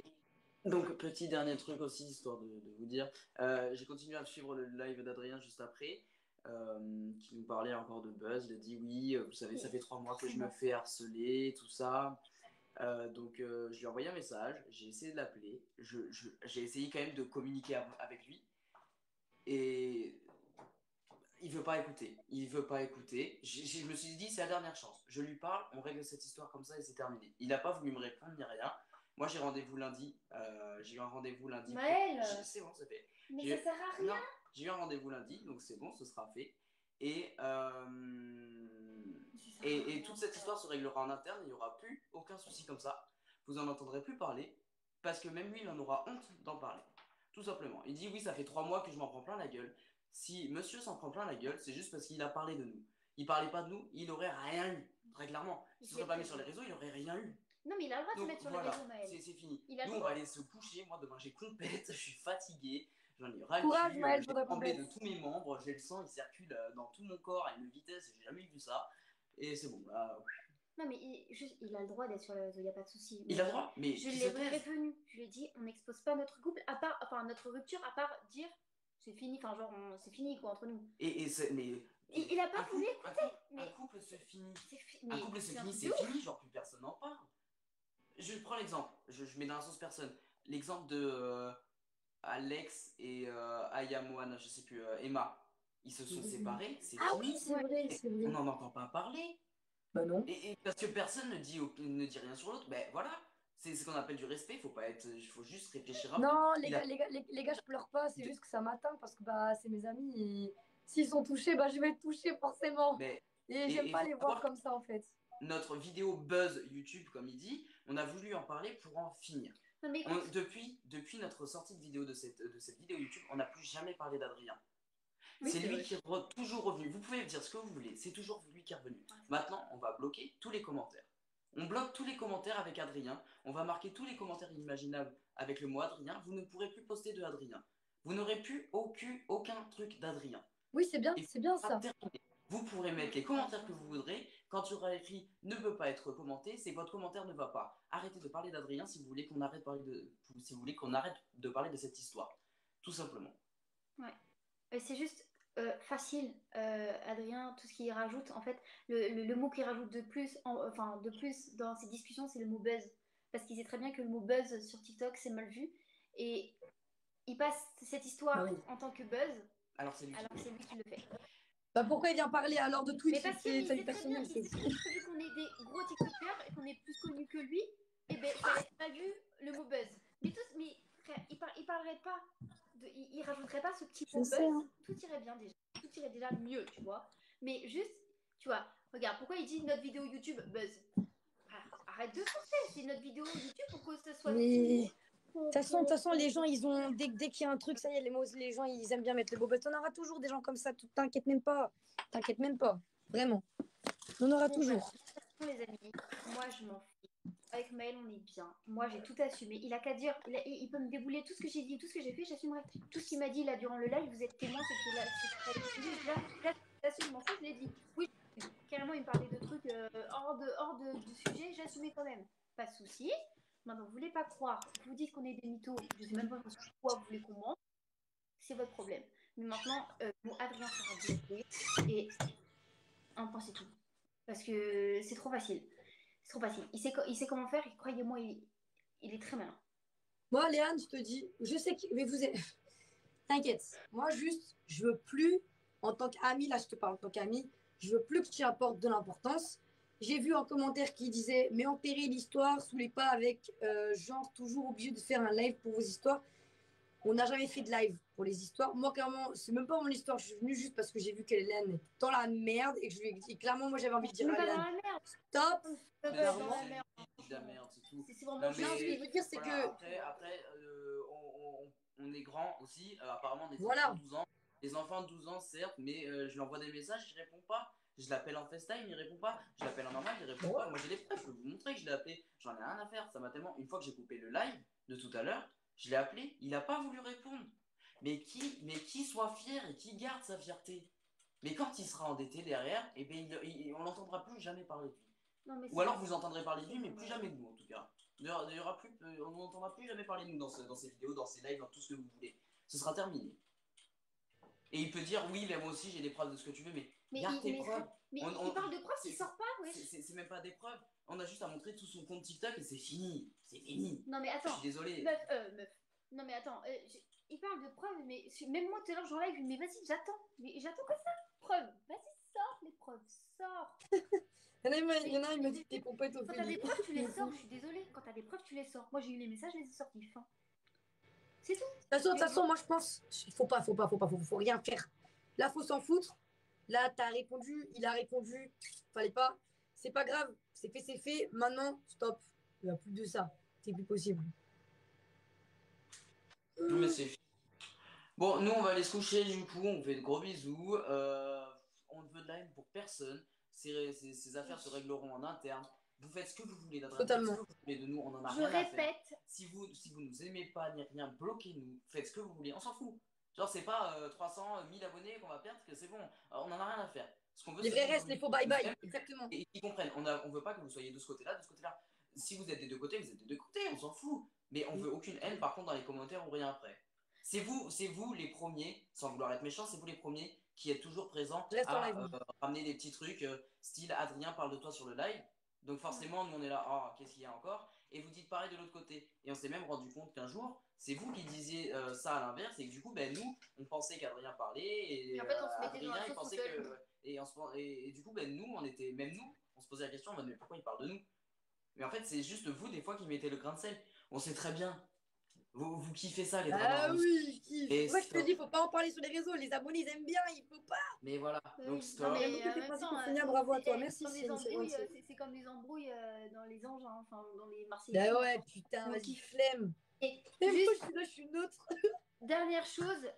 donc, petit dernier truc aussi, histoire de vous dire, j'ai continué à suivre le live d'Adrien juste après, qui nous parlait encore de Buzz. Il a dit oui, vous savez, ça fait 3 mois que je me fais harceler, tout ça. Donc, je lui ai envoyé un message, j'ai essayé de l'appeler, j'ai essayé quand même de communiquer avec lui. Et il veut pas écouter. Il veut pas écouter. Je me suis dit, c'est la dernière chance. Je lui parle, on règle cette histoire comme ça et c'est terminé. Il n'a pas voulu me répondre ni rien. Moi, j'ai rendez-vous lundi. J'ai eu un rendez-vous lundi. Maël, C'est bon, c'est fait. mais ça sert à rien. Non, j'ai eu un rendez-vous lundi, donc c'est bon, ce sera fait. Et toute cette histoire se réglera en interne. Il n'y aura plus aucun souci comme ça. Vous n'en entendrez plus parler parce que même lui, il en aura honte d'en parler. Tout simplement. Il dit oui, ça fait 3 mois que je m'en prends plein la gueule. Si monsieur s'en prend plein la gueule, c'est juste parce qu'il a parlé de nous. Il parlait pas de nous, il aurait rien eu. Très clairement. S'il ne serait pas mis sur les réseaux, il aurait rien eu. Non, mais il a le droit de se mettre sur voilà, les réseaux, Maël. c'est fini. Il a Nous, le on droit. va aller se coucher. Moi, demain, j'ai compète. Je suis fatigué. J'en ai ras le Courage, cul. Maël, J'ai pour ta tremblé de compète. tous mes membres. J'ai le sang, il circule dans tout mon corps à une vitesse. J'ai jamais vu ça. Et c'est bon, là. Non, mais il a le droit d'être sur les réseaux, il n'y a pas de souci. Il a le droit, mais je l'ai prévenu. Je lui ai dit, on n'expose pas notre couple, notre rupture, à part dire, c'est fini, enfin, genre, c'est fini, quoi, entre nous. Mais il a pas voulu écouter. Un couple se finit. Un couple se finit, c'est fini, genre plus personne n'en parle. Je prends l'exemple, je mets dans la sauce personne. L'exemple de Alex et Aya Moana, je sais plus, Emma. Ils se sont séparés, c'est fini. Oui, c'est vrai, c'est vrai. On n'en entend pas parler. Bah non. Et parce que personne ne dit rien sur l'autre, ben voilà. C'est ce qu'on appelle du respect, il faut juste réfléchir un peu. Non, les gars, je pleure pas, c'est juste que ça m'atteint parce que bah, c'est mes amis et s'ils sont touchés, bah, je vais être touchée forcément. Et j'aime pas les voir comme ça en fait. Notre vidéo buzz YouTube, comme il dit, on a voulu en parler pour en finir. Non, mais depuis notre sortie de vidéo de cette vidéo YouTube, on n'a plus jamais parlé d'Adrien. Oui, c'est lui qui est toujours revenu. Vous pouvez dire ce que vous voulez, c'est toujours lui qui est revenu. Maintenant, on va bloquer tous les commentaires. On bloque tous les commentaires avec Adrien. On va marquer tous les commentaires inimaginables avec le mot Adrien. Vous ne pourrez plus poster de Adrien. Vous n'aurez plus aucun truc d'Adrien. Oui, c'est bien ça. Vous pourrez mettre les commentaires que vous voudrez. Quand il y aura écrit ne peut pas être commenté, c'est que votre commentaire ne va pas. Arrêtez de parler d'Adrien si vous voulez qu'on arrête de parler de cette histoire. Tout simplement. Ouais. C'est juste facile, Adrien, tout ce qu'il rajoute. En fait, le mot qu'il rajoute de plus, de plus dans ces discussions, c'est le mot buzz. Parce qu'il sait très bien que le mot buzz sur TikTok, c'est mal vu. Et il passe cette histoire en tant que buzz. Alors c'est lui qui le fait. Bah pourquoi il vient parler alors de Twitch? Mais parce qu'il sait très bien, vu qu'on est des gros TikTokers et qu'on est plus connus que lui, et ben ça n'aurait pas vu le mot buzz. Mais frère, il parlerait pas, il rajouterait pas ce petit mot buzz, tout irait bien déjà, tout irait déjà mieux, tu vois. Mais juste, tu vois, regarde, pourquoi il dit notre vidéo YouTube buzz? Arrête de forcer, c'est notre vidéo YouTube pour que ce soit... Mais... De toute façon, les gens, ils ont dès qu'il y a un truc, ça y est, les gens, ils aiment bien mettre le beau buzz. On aura toujours des gens comme ça, t'inquiète même pas, vraiment. On aura toujours. Les amis, moi je m'en fiche. Avec Maël, on est bien. Moi, j'ai tout assumé. Il a qu'à dire, il peut me débouler tout ce que j'ai dit, tout ce que j'ai fait, j'assumerai. Tout ce qu'il m'a dit là durant le live, vous êtes témoin, c'est que là, j'assume, m'en fous, je l'ai dit. Oui, carrément, il me parlait de trucs hors du sujet, j'assumais quand même. Pas de souci. Maintenant, vous voulez pas croire, vous dites qu'on est des mythos, je sais même pas pourquoi vous voulez qu'on mente, c'est votre problème. Mais maintenant, Adrien sera bloqué et un point c'est tout. Parce que c'est trop facile. C'est trop facile. Il sait comment faire et croyez-moi, il est très malin. Moi, Léane, je te dis, je sais que... Mais vous êtes... T'inquiète. Moi, juste, je veux plus, en tant qu'ami, là, je te parle en tant qu'ami, je veux plus que tu apportes de l'importance. J'ai vu un commentaire qui disait mais enterrez l'histoire sous les pas avec genre toujours obligé de faire un live pour vos histoires. On n'a jamais fait de live pour les histoires. Moi, clairement, c'est même pas mon histoire. Je suis venue juste parce que j'ai vu qu'Hélène est dans la merde et que je lui ai dit clairement, moi, j'avais envie de dire à Hélène stop. C'est la merde, c'est tout. C'est vraiment ce que je veux dire, c'est que. Après, on est grand aussi. Apparemment, des voilà. enfants de 12 ans. Les enfants de 12 ans, certes, mais je leur envoie des messages, je réponds pas. Je l'appelle en FaceTime, il répond pas. Je l'appelle en normal, il répond pas. Moi j'ai les preuves, je peux vous montrer que je l'ai appelé. J'en ai rien à faire. Ça m'a tellement. Une fois que j'ai coupé le live de tout à l'heure, je l'ai appelé, il a pas voulu répondre. Mais qui soit fier et qui garde sa fierté. Mais quand il sera endetté derrière, eh ben on n'entendra plus jamais parler de lui. Non, mais Ou alors vous entendrez parler de lui, mais plus jamais de nous en tout cas. Il y aura plus, on n'entendra plus jamais parler de nous dans ces vidéos, dans ces lives, dans tout ce que vous voulez. Ce sera terminé. Et il peut dire oui, mais moi aussi j'ai des preuves de ce que tu veux, mais garde tes preuves. Mais il parle de preuves s'il sort pas, wesh. C'est même pas des preuves. On a juste à montrer tout son compte TikTok et c'est fini. C'est fini. Non, mais attends. Je suis désolé. Meuf. Non, mais attends. Il parle de preuves, mais même moi tout à l'heure, genre live, mais vas-y, j'attends. Mais j'attends que ça. Preuves. Vas-y, sors les preuves. Sors. Il y en a, il me dit que tes pompettes au Quand t'as des preuves, tu les sors. Je suis désolée. Quand t'as des preuves, tu les sors. Moi, j'ai eu les messages, je les ai sortis. Fin. C'est tout. De toute façon, moi je pense, faut rien faire. Là, faut s'en foutre. Là, t'as répondu, il a répondu, fallait pas. C'est pas grave, c'est fait, c'est fait. Maintenant, stop. Il n'y a plus de ça. C'est plus possible. Non, mais c'est fini. Bon, nous on va aller se coucher du coup, on fait de gros bisous. On ne veut de la haine pour personne. Ces affaires se régleront en interne. Vous faites ce que vous voulez d'Adrien. Totalement. Faites ce que vous voulez de nous, on en a Je rien à faire. répète. Si vous nous aimez pas ni rien, bloquez-nous. Faites ce que vous voulez, on s'en fout. Genre c'est pas 300 000 abonnés qu'on va perdre, que c'est bon. On en a rien à faire. Ce qu'on veut, Les c'est vrais que restent, les faux bye bye. Exactement. et qu'ils comprennent. On veut pas que vous soyez de ce côté-là, de ce côté-là. Si vous êtes des deux côtés, vous êtes des deux côtés, on s'en fout. Mais on veut aucune haine par contre dans les commentaires ou rien après. C'est vous les premiers, sans vouloir être méchant, c'est vous les premiers qui êtes toujours présents à ramener des petits trucs, style Adrien parle de toi sur le live. Donc forcément, nous on est là, oh, qu'est-ce qu'il y a encore? Et vous dites pareil de l'autre côté. Et on s'est même rendu compte qu'un jour, c'est vous qui disiez ça à l'inverse, et que du coup, ben, nous, on pensait qu'Adrien parlait, et en fait, on se mettait Adrien, dans la il sauce pensait tout seul. que... Et du coup, ben, nous, on se posait la question, mais pourquoi il parle de nous? Mais en fait, c'est juste vous, des fois, qui mettez le grain de sel. On sait très bien. Vous kiffez ça, les dramas. Ah oui, je kiffe. Et Moi, je te dis, faut pas en parler sur les réseaux. Les abonnés, ils aiment bien, il faut pas. Mais voilà, donc stop. Non, mais en même temps, bravo à toi. Merci, c'est comme les embrouilles dans les Engins, enfin dans les Marseillais. Bah ouais, putain, vas-y, flemme. Et juste, je suis une autre. Dernière chose,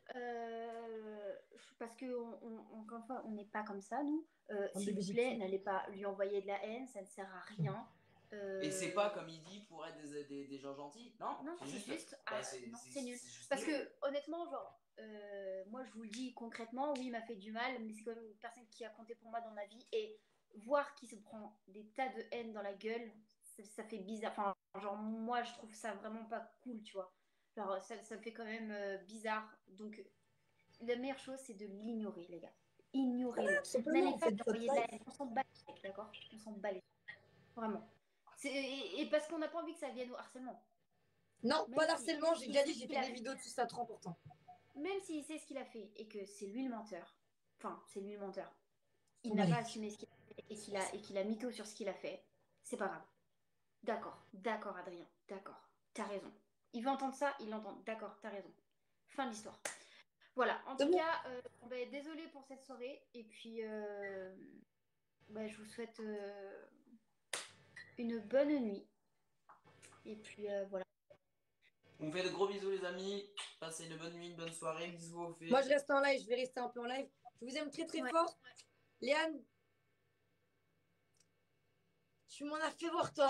parce que encore une fois, on n'est pas comme ça, nous. S'il vous plaît, n'allez pas lui envoyer de la haine, ça ne sert à rien. Et c'est pas comme il dit pour être des gens gentils, non? Non, c'est juste. C'est nul. Juste parce que honnêtement, genre, moi je vous le dis concrètement, oui, il m'a fait du mal, mais c'est quand même une personne qui a compté pour moi dans ma vie. Et voir qu'il se prend des tas de haine dans la gueule, ça fait bizarre. Enfin, genre, moi je trouve ça vraiment pas cool, tu vois. Genre, ça fait quand même bizarre. Donc, la meilleure chose, c'est de l'ignorer, les gars. Ignorez-le. N'allez pas lui envoyer de la haine. On s'en bat les steaks, d'accord? On s'en bat les steaks. Vraiment. Et parce qu'on n'a pas envie que ça vienne au harcèlement. Non, même pas d'harcèlement, j'ai déjà dit, j'ai fait des vidéos dessus, ça trop important. Même s'il sait ce qu'il a fait et que c'est lui le menteur, il n'a pas assumé ce qu'il a fait et qu'il a mytho sur ce qu'il a fait, c'est pas grave. D'accord Adrien, d'accord, t'as raison. Il veut entendre ça, il l'entend, d'accord, t'as raison. Fin de l'histoire. Voilà, en tout cas, désolée pour cette soirée et puis je vous souhaite une bonne nuit. Et puis voilà. On fait de gros bisous les amis. Passez une bonne nuit, une bonne soirée. Bisous aux filles. Moi je reste en live, je vais rester un peu en live. Je vous aime très fort. Léane, tu m'en as fait voir toi.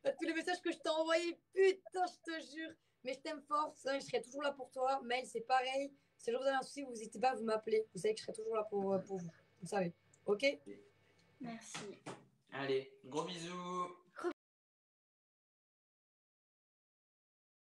Tous les messages que je t'ai envoyés, putain, je te jure. Mais je t'aime fort, je serai toujours là pour toi. Mail, c'est pareil. Si vous avez un souci, vous n'hésitez pas à vous m'appeler. Vous savez que je serai toujours là pour vous. Vous savez. Ok? Merci. Allez, gros bisous.